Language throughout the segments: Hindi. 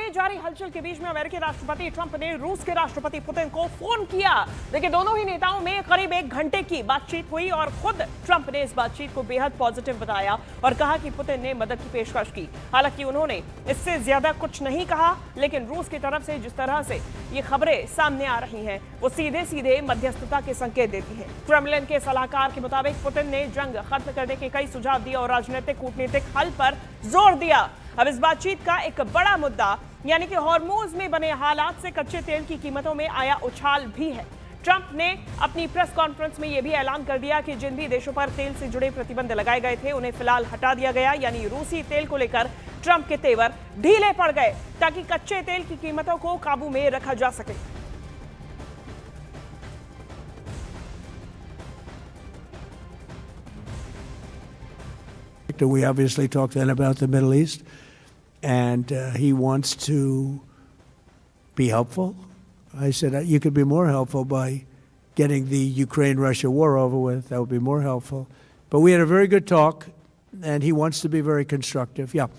में जारी हलचल के बीच में अमेरिकी राष्ट्रपति ट्रंप ने रूस के राष्ट्रपति पुतिन को फोन किया। देखिए, दोनों ही नेताओं में करीब 1 घंटे की बातचीत हुई और खुद ट्रंप ने इस बातचीत को बेहद पॉजिटिव बताया और कहा कि पुतिन ने मदद की पेशकश की। हालांकि उन्होंने इससे ज्यादा कुछ नहीं कहा, लेकिन रूस की तरफ से जिस तरह से ये खबरें सामने आ रही हैं, वो सीधे सीधे मध्यस्थता के संकेत देती हैं। क्रेमलिन के सलाहकार के मुताबिक पुतिन ने जंग खत्म करने के कई सुझाव दिए और राजनीतिक कूटनीतिक हल पर जोर दिया। अब इस बातचीत का एक बड़ा मुद्दा यानी कि हॉर्मोज में बने हालात से कच्चे तेल की कीमतों में आया उछाल भी है। ट्रंप ने अपनी प्रेस कॉन्फ्रेंस में यह भी ऐलान कर दिया कि जिन भी देशों पर तेल से जुड़े प्रतिबंध लगाए गए थे उन्हें फिलहाल हटा दिया गया, यानी रूसी तेल को लेकर ट्रंप के तेवर ढीले पड़ गए ताकि कच्चे तेल की कीमतों को काबू में रखा जा सके। We obviously talked then about the Middle East, and he wants to be helpful. I said, you could be more helpful by getting the Ukraine-Russia war over with. That would be more helpful. But we had a very good talk, and he wants to be very constructive. Yeah.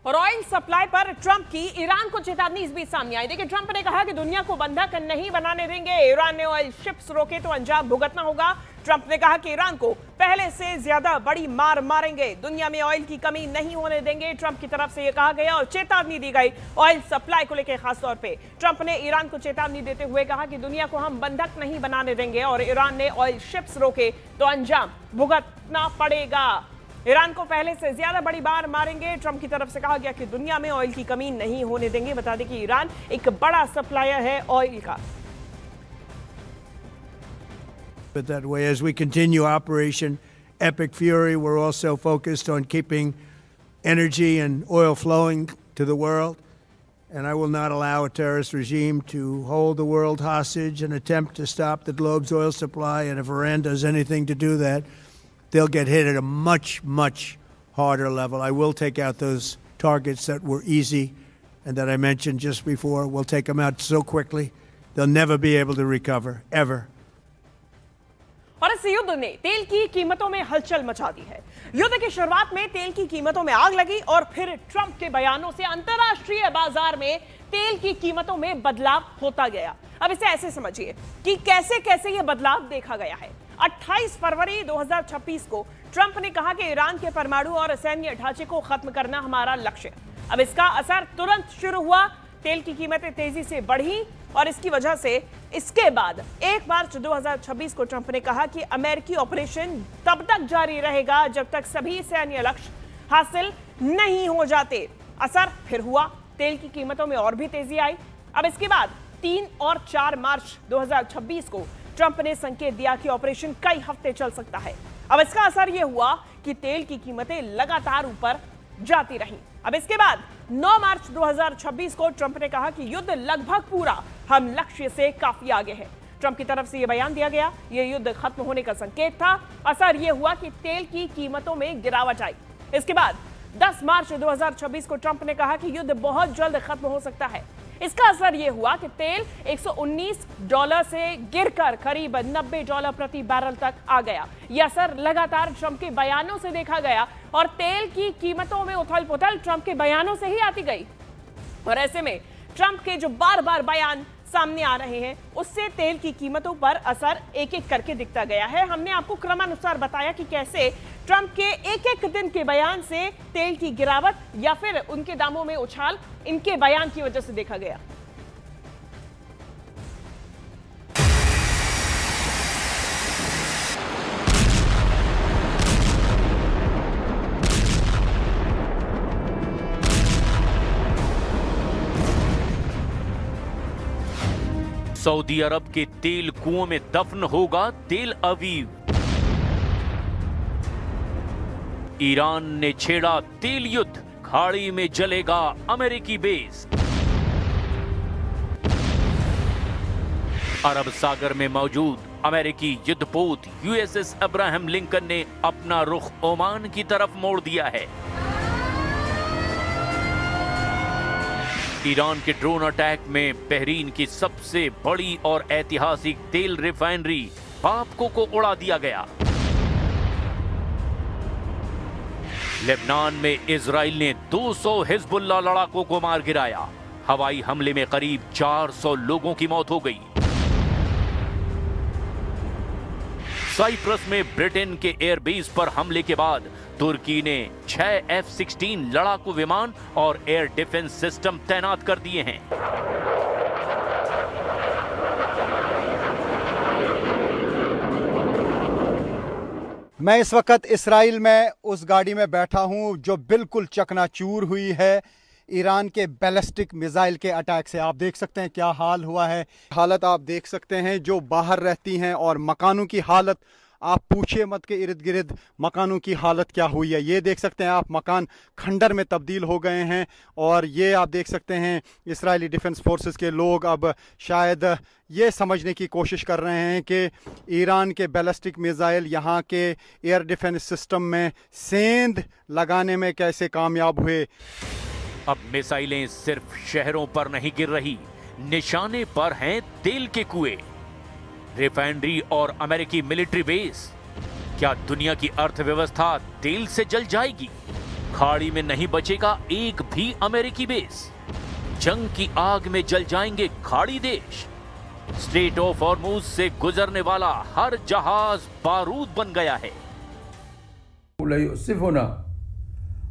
और ऑयल सप्लाई पर ट्रंप की ईरान को चेतावनी इस बीच सामने आई। देखिए, ट्रंप ने कहा कि दुनिया को बंधक नहीं बनाने देंगे। ईरान ने ऑयल शिप्स रोके तो अंजाम भुगतना होगा। ट्रंप ने कहा कि ईरान को पहले से ज्यादा बड़ी मार मारेंगे, दुनिया में ऑयल की कमी नहीं होने देंगे। ट्रंप की तरफ से यह कहा गया और चेतावनी दी गई ऑयल सप्लाई को लेकर खासतौर पे। ट्रंप ने ईरान को चेतावनी देते हुए कहा कि दुनिया को हम बंधक नहीं बनाने देंगे और ईरान ने ऑयल शिप्स रोके तो अंजाम भुगतना पड़ेगा। ईरान को पहले से ज्यादा बड़ी मार मारेंगे। ट्रंप की तरफ से कहा गया कि दुनिया में ऑयल की कमी नहीं होने देंगे। बता दें कि ईरान एक बड़ा सप्लायर है ऑयल का। But that way, as we continue Operation Epic Fury, we're also focused on keeping energy and oil flowing to the world. And I will not allow a terrorist regime to hold the world hostage and attempt to stop the globe's oil supply. And if Iran does anything to do that, they'll get hit at a much, much harder level. I will take out those targets that were easy and that I mentioned just before. We'll take them out so quickly, they'll never be able to recover, ever. और इस युद्ध ने तेल की कीमतों में हलचल मचा दी है। युद्ध की शुरुआत में तेल की कीमतों में आग लगी और फिर ट्रंप के बयानों से अंतर्राष्ट्रीय बाजार में तेल की कीमतों में बदलाव होता गया। अब इसे ऐसे समझिए कि कैसे कैसे यह बदलाव देखा गया है। 28 फरवरी 2026 को ट्रंप ने कहा कि ईरान के परमाणु और सैन्य ढांचे को खत्म करना हमारा लक्ष्य। अब इसका असर तुरंत शुरू हुआ, तेल की कीमतें तेजी से बढ़ी और इसकी वजह से इसके बाद 1 मार्च 2026 को ट्रंप ने कहा कि अमेरिकी ऑपरेशन तब तक जारी रहेगा जब तक सभी सैन्य लक्ष्य हासिल नहीं हो जाते। असर फिर हुआ, तेल की कीमतों में और भी तेजी आई। अब इसके बाद 3 और 4 मार्च 2026 को ट्रंप ने संकेत दिया कि ऑपरेशन कई हफ्ते चल सकता है। अब इसका असर यह हुआ कि तेल की कीमतें लगातार ऊपर जाती रहीं। अब इसके बाद 9 मार्च 2026 को ट्रंप ने कहा कि युद्ध लगभग पूरा, हम लक्ष्य से काफी आगे हैं। ट्रंप की तरफ से यह बयान दिया गया, यह युद्ध खत्म होने का संकेत था। असर यह हुआ कि तेल की कीमतों में गिरावट आई। इसके बाद 10 मार्च 2026 को ट्रंप ने कहा कि युद्ध बहुत जल्द खत्म हो सकता है। इसका असर यह हुआ कि तेल $119 से गिरकर करीब $90 प्रति बैरल तक आ गया। यह असर लगातार ट्रंप के बयानों से देखा गया और तेल की कीमतों में उथल-पुथल ट्रंप के बयानों से ही आती गई। और ऐसे में ट्रंप के जो बार-बार बयान सामने आ रहे हैं, उससे तेल की कीमतों पर असर एक-एक करके दिखता गया है। हमने आपको क्रमानुसार बताया कि कैसे ट्रंप के एक-एक दिन के बयान से तेल की गिरावट या फिर उनके दामों में उछाल इनके बयान की वजह से देखा गया। सऊदी अरब के तेल कुओं में दफन होगा तेल अवीव। ईरान ने छेड़ा तेल युद्ध, खाड़ी में जलेगा अमेरिकी बेस। अरब सागर में मौजूद अमेरिकी युद्धपोत यूएसएस अब्राहम लिंकन ने अपना रुख ओमान की तरफ मोड़ दिया है। ईरान के ड्रोन अटैक में बहरीन की सबसे बड़ी और ऐतिहासिक तेल रिफाइनरी पापको को उड़ा दिया गया। लेबनान में इजराइल ने 200 हिजबुल्लाह लड़ाकों को मार गिराया। हवाई हमले में करीब 400 लोगों की मौत हो गई। साइप्रस में ब्रिटेन के एयरबेस पर हमले के बाद तुर्की ने 6 F-16 लड़ाकू विमान और एयर डिफेंस सिस्टम तैनात कर दिए हैं। मैं इस वक्त इसराइल में उस गाड़ी में बैठा हूं जो बिल्कुल चकनाचूर हुई है ईरान के बैलिस्टिक मिसाइल के अटैक से। आप देख सकते हैं क्या हाल हुआ है। हालत आप देख सकते हैं जो बाहर रहती हैं, और मकानों की हालत आप पूछिए मत के इर्द गिर्द मकानों की हालत क्या हुई है। ये देख सकते हैं आप, मकान खंडर में तब्दील हो गए हैं। और ये आप देख सकते हैं इजरायली डिफेंस फोर्सेस के लोग अब शायद ये समझने की कोशिश कर रहे हैं कि ईरान के बैलिस्टिक मिसाइल यहाँ के एयर डिफेंस सिस्टम में सेंध लगाने में कैसे कामयाब हुए। अब मिसाइलें सिर्फ शहरों पर नहीं गिर रही, निशाने पर हैं तेल के कुएं, रिफाइनरी और अमेरिकी मिलिट्री बेस। क्या दुनिया की अर्थव्यवस्था तेल से जल जाएगी? खाड़ी में नहीं बचेगा एक भी अमेरिकी बेस। जंग की आग में जल जाएंगे खाड़ी देश। स्ट्रेट ऑफ हॉर्मुज से गुजरने वाला हर जहाज बारूद बन गया है।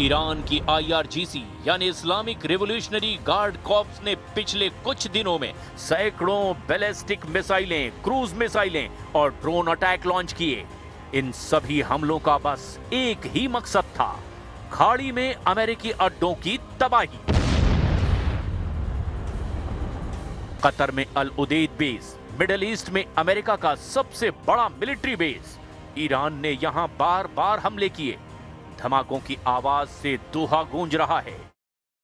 ईरान की IRGC यानी इस्लामिक रिवॉल्यूशनरी गार्ड कॉर्प्स ने पिछले कुछ दिनों में सैकड़ों बैलिस्टिक मिसाइलें, क्रूज मिसाइलें और ड्रोन अटैक लॉन्च किए। इन सभी हमलों का बस एक ही मकसद था, खाड़ी में अमेरिकी अड्डों की तबाही। कतर में अल उदैद बेस, मिडिल ईस्ट में अमेरिका का सबसे बड़ा मिलिट्री बेस। ईरान ने यहां बार बार हमले किए। धमाकों की आवाज से दोहा गूंज रहा है।